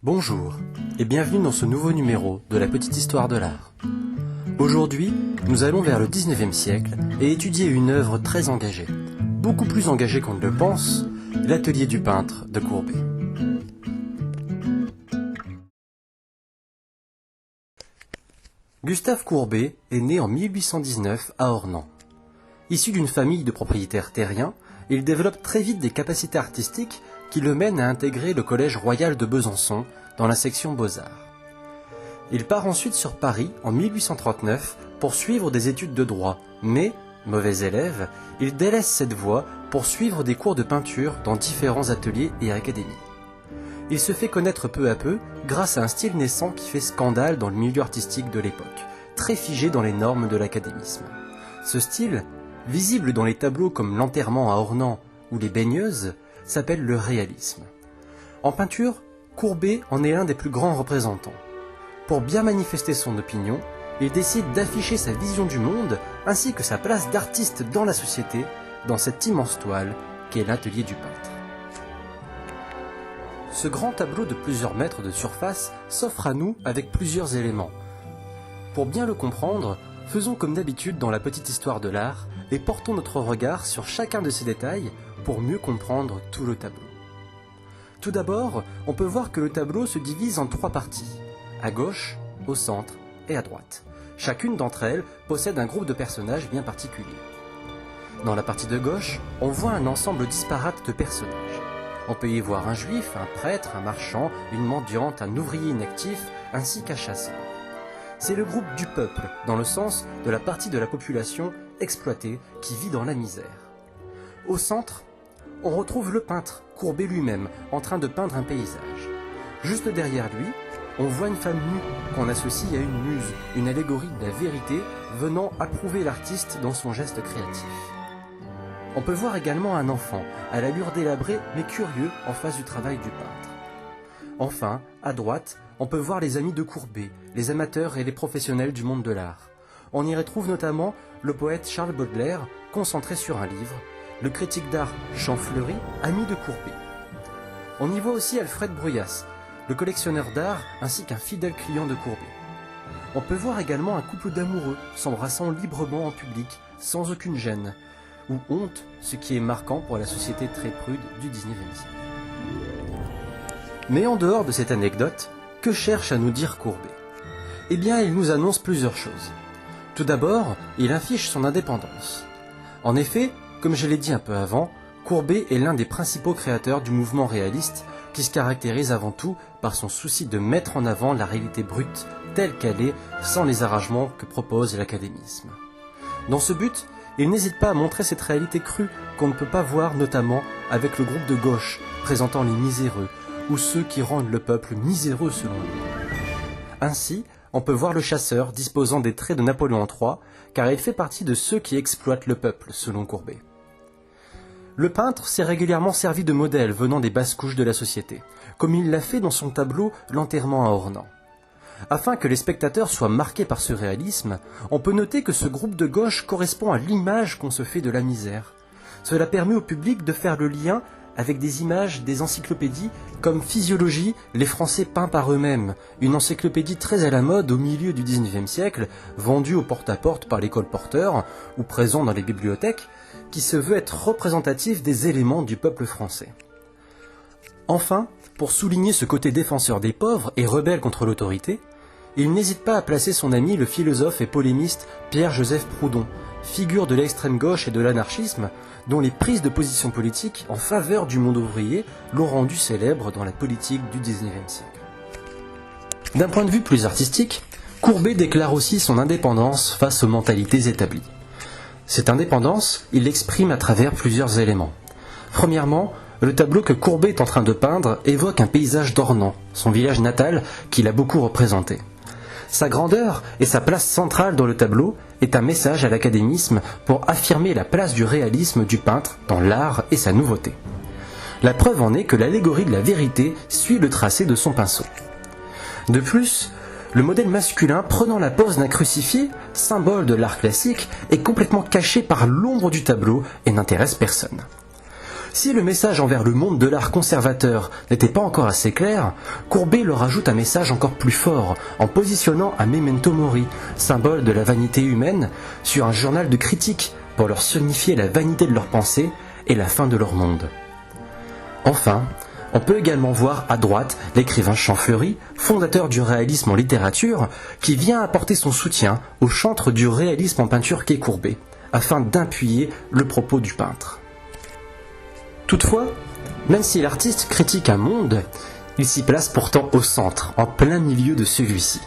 Bonjour et bienvenue dans ce nouveau numéro de la petite histoire de l'art. Aujourd'hui, nous allons vers le 19e siècle et étudier une œuvre très engagée, beaucoup plus engagée qu'on ne le pense, l'atelier du peintre de Courbet. Gustave Courbet est né en 1819 à Ornans. Issu d'une famille de propriétaires terriens, il développe très vite des capacités artistiques qui le mènent à intégrer le Collège royal de Besançon dans la section Beaux-Arts. Il part ensuite sur Paris en 1839 pour suivre des études de droit, mais, mauvais élève, il délaisse cette voie pour suivre des cours de peinture dans différents ateliers et académies. Il se fait connaître peu à peu grâce à un style naissant qui fait scandale dans le milieu artistique de l'époque, très figé dans les normes de l'académisme. Ce style, visible dans les tableaux comme l'Enterrement à Ornans ou les Baigneuses, s'appelle le réalisme. En peinture, Courbet en est l'un des plus grands représentants. Pour bien manifester son opinion, il décide d'afficher sa vision du monde ainsi que sa place d'artiste dans la société, dans cette immense toile qu'est l'atelier du peintre. Ce grand tableau de plusieurs mètres de surface s'offre à nous avec plusieurs éléments. Pour bien le comprendre, faisons comme d'habitude dans la petite histoire de l'art et portons notre regard sur chacun de ces détails pour mieux comprendre tout le tableau. Tout d'abord, on peut voir que le tableau se divise en trois parties, à gauche, au centre et à droite. Chacune d'entre elles possède un groupe de personnages bien particulier. Dans la partie de gauche, on voit un ensemble disparate de personnages. On peut y voir un juif, un prêtre, un marchand, une mendiante, un ouvrier inactif, ainsi qu'un chasseur. C'est le groupe du peuple, dans le sens de la partie de la population exploitée qui vit dans la misère. Au centre, on retrouve le peintre, Courbet lui-même, en train de peindre un paysage. Juste derrière lui, on voit une femme nue qu'on associe à une muse, une allégorie de la vérité venant approuver l'artiste dans son geste créatif. On peut voir également un enfant, à l'allure délabrée mais curieux en face du travail du peintre. Enfin, à droite, on peut voir les amis de Courbet, les amateurs et les professionnels du monde de l'art. On y retrouve notamment le poète Charles Baudelaire, concentré sur un livre, le critique d'art Champfleury, ami de Courbet. On y voit aussi Alfred Bruyas, le collectionneur d'art ainsi qu'un fidèle client de Courbet. On peut voir également un couple d'amoureux s'embrassant librement en public, sans aucune gêne, ou honte, ce qui est marquant pour la société très prude du XIXe siècle. Mais en dehors de cette anecdote, que cherche à nous dire Courbet ? Eh bien, il nous annonce plusieurs choses. Tout d'abord, il affiche son indépendance. En effet, comme je l'ai dit un peu avant, Courbet est l'un des principaux créateurs du mouvement réaliste qui se caractérise avant tout par son souci de mettre en avant la réalité brute telle qu'elle est sans les arrangements que propose l'académisme. Dans ce but, il n'hésite pas à montrer cette réalité crue qu'on ne peut pas voir notamment avec le groupe de gauche présentant les miséreux ou ceux qui rendent le peuple miséreux selon lui. Ainsi, on peut voir le chasseur disposant des traits de Napoléon III car il fait partie de ceux qui exploitent le peuple selon Courbet. Le peintre s'est régulièrement servi de modèles venant des basses couches de la société, comme il l'a fait dans son tableau L'Enterrement à Ornans. Afin que les spectateurs soient marqués par ce réalisme, on peut noter que ce groupe de gauche correspond à l'image qu'on se fait de la misère. Cela permet au public de faire le lien avec des images des encyclopédies comme Physiologie, les Français peints par eux-mêmes, une encyclopédie très à la mode au milieu du XIXe siècle, vendue au porte-à-porte par les colporteurs ou présent dans les bibliothèques, qui se veut être représentatif des éléments du peuple français. Enfin, pour souligner ce côté défenseur des pauvres et rebelle contre l'autorité, il n'hésite pas à placer son ami le philosophe et polémiste Pierre-Joseph Proudhon, figure de l'extrême gauche et de l'anarchisme, dont les prises de position politiques en faveur du monde ouvrier l'ont rendu célèbre dans la politique du XIXe siècle. D'un point de vue plus artistique, Courbet déclare aussi son indépendance face aux mentalités établies. Cette indépendance, il l'exprime à travers plusieurs éléments. Premièrement, le tableau que Courbet est en train de peindre évoque un paysage d'Ornans, son village natal qu'il a beaucoup représenté. Sa grandeur et sa place centrale dans le tableau est un message à l'académisme pour affirmer la place du réalisme du peintre dans l'art et sa nouveauté. La preuve en est que l'allégorie de la vérité suit le tracé de son pinceau. De plus, le modèle masculin prenant la pose d'un crucifié, symbole de l'art classique, est complètement caché par l'ombre du tableau et n'intéresse personne. Si le message envers le monde de l'art conservateur n'était pas encore assez clair, Courbet leur ajoute un message encore plus fort en positionnant un memento mori, symbole de la vanité humaine, sur un journal de critique pour leur signifier la vanité de leurs pensées et la fin de leur monde. Enfin, on peut également voir à droite l'écrivain Champfleury, fondateur du réalisme en littérature, qui vient apporter son soutien au chantre du réalisme en peinture qu'est Courbet, afin d'appuyer le propos du peintre. Toutefois, même si l'artiste critique un monde, il s'y place pourtant au centre, en plein milieu de celui-ci.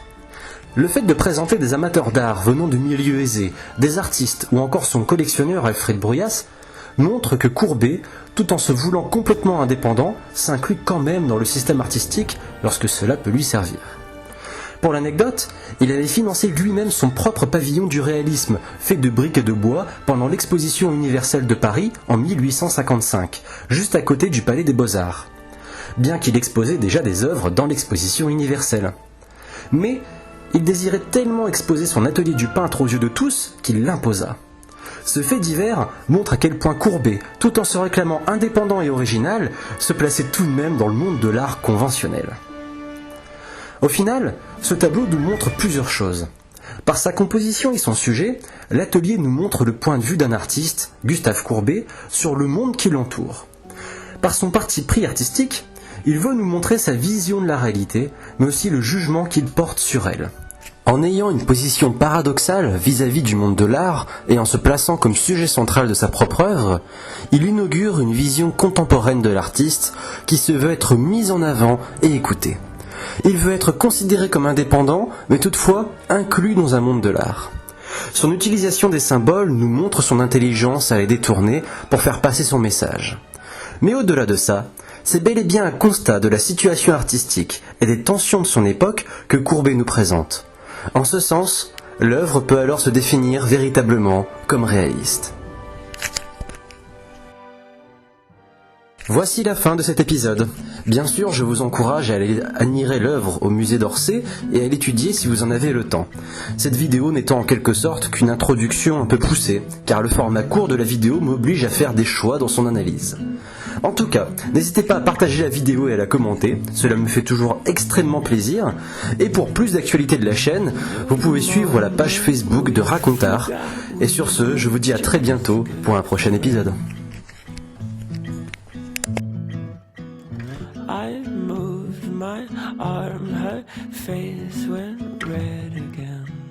Le fait de présenter des amateurs d'art venant de milieux aisés, des artistes ou encore son collectionneur Alfred Bruyas montre que Courbet, tout en se voulant complètement indépendant, s'inclut quand même dans le système artistique lorsque cela peut lui servir. Pour l'anecdote, il avait financé lui-même son propre pavillon du réalisme, fait de briques et de bois, pendant l'exposition universelle de Paris en 1855, juste à côté du Palais des Beaux-Arts, bien qu'il exposait déjà des œuvres dans l'exposition universelle. Mais il désirait tellement exposer son atelier du peintre aux yeux de tous qu'il l'imposa. Ce fait divers montre à quel point Courbet, tout en se réclamant indépendant et original, se plaçait tout de même dans le monde de l'art conventionnel. Au final, ce tableau nous montre plusieurs choses. Par sa composition et son sujet, l'atelier nous montre le point de vue d'un artiste, Gustave Courbet, sur le monde qui l'entoure. Par son parti pris artistique, il veut nous montrer sa vision de la réalité, mais aussi le jugement qu'il porte sur elle. En ayant une position paradoxale vis-à-vis du monde de l'art et en se plaçant comme sujet central de sa propre œuvre, il inaugure une vision contemporaine de l'artiste qui se veut être mise en avant et écoutée. Il veut être considéré comme indépendant, mais toutefois inclus dans un monde de l'art. Son utilisation des symboles nous montre son intelligence à les détourner pour faire passer son message. Mais au-delà de ça, c'est bel et bien un constat de la situation artistique et des tensions de son époque que Courbet nous présente. En ce sens, l'œuvre peut alors se définir véritablement comme réaliste. Voici la fin de cet épisode. Bien sûr, je vous encourage à aller admirer l'œuvre au musée d'Orsay et à l'étudier si vous en avez le temps. Cette vidéo n'étant en quelque sorte qu'une introduction un peu poussée, car le format court de la vidéo m'oblige à faire des choix dans son analyse. En tout cas, n'hésitez pas à partager la vidéo et à la commenter, cela me fait toujours extrêmement plaisir. Et pour plus d'actualités de la chaîne, vous pouvez suivre la page Facebook de Racontart. Et sur ce, je vous dis à très bientôt pour un prochain épisode. I moved my arm, her face went red again.